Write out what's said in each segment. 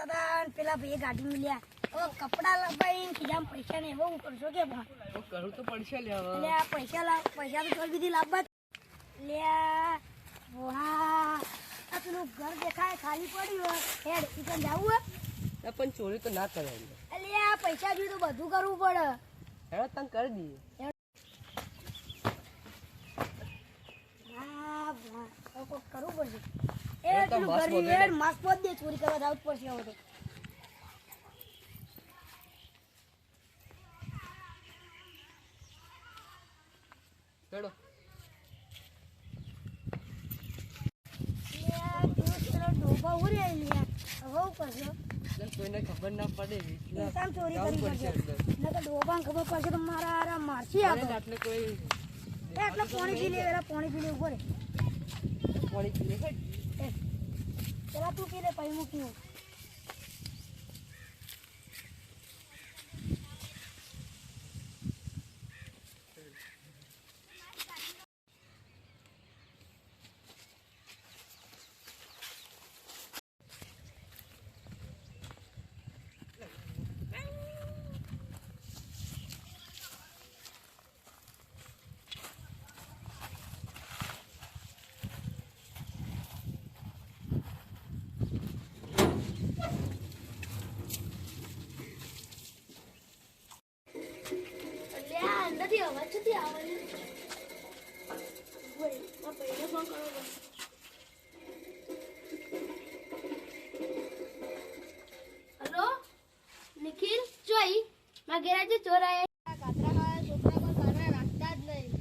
હતા પેલા ભાઈ ગાડી મળ્યા હવે કપડા લપાઈને ખીજામ પૈસા ને એવું કરશો કે બા કરું તો પડશે લે હવે એટલે આ પૈસા તો કરી દીધી લાવવા લે વાહ આ પેલું ઘર દેખાય ખાલી પડ્યું હેડ ઈકન જાવું હે પણ ચોરી તો ના કરે એટલે આ પૈસા જોઈ તો બધું કરવું પડે હેડો તને કરી દઈએ હા વાહ કરવું પડશે એ પેલું ઘર હેડ માસ્ક પોત દે ચોરી કરવા જવું જ પડશે હવે તો હેડો કોઈને ખબર ના પડે ચોરી કરી પડશે ડોબા ખબર પડશે તો મારા મારસી એટલે કોઈ એટલે પાણી પી લે પાણી પી લે ઉપર પાણી પી લે પેલા તું પી લે પછી મૂક્યું નથી અવાજ નથી આવે ફોન કરો હેલો નિખિલ જોઈ માં ગેરાજે ચોર આયા કાતરા છોકરા પર કારણે રાખતા જ નહીં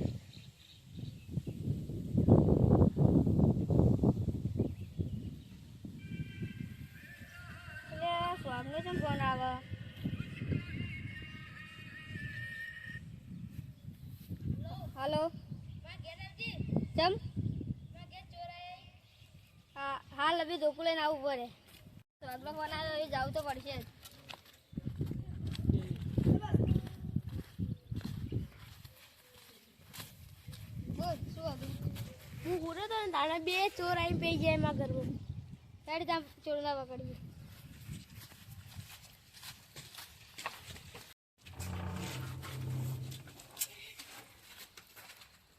એટલે સ્વામી જેમ ફોન આવે हेलो चम हाँ हाल अभी दोकुले ना ऊपर है तो अब लोग बना अभी जाओ तो पड़े હું પૂરો તો તારા બે ચોર આવી પી જાય એમાં કરવું ત્યારે ત્યાં ચોર ના પકડીએ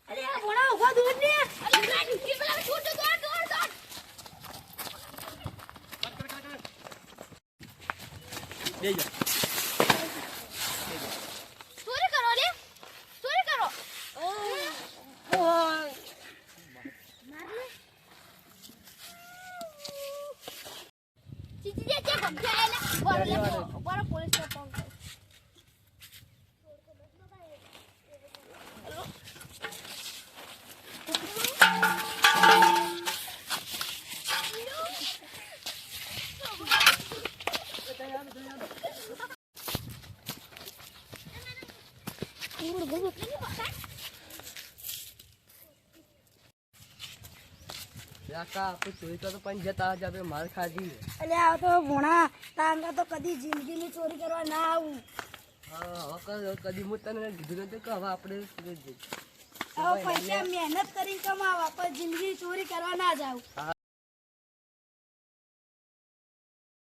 અરે આ ભણા ઉભા દૂર ને અરે ગાડી કે પેલા છોટો દોડ બે જા ચોરી કરો લે ચોરી કરો માર લે ચીચી જે ગમજાયેલા બરો પોલીસ ને ફોન કર ચોરી તો પણ જતા જ માર ખાધી એટલે આ તો ભોણા તાંગા તો કદી જિંદગીની ચોરી કરવા ના આવું હવે કદી હું તને કીધું નથી કે હવે આપણે પૈસા મહેનત કરીને કમાવા પણ જિંદગી ચોરી કરવા ના જાવ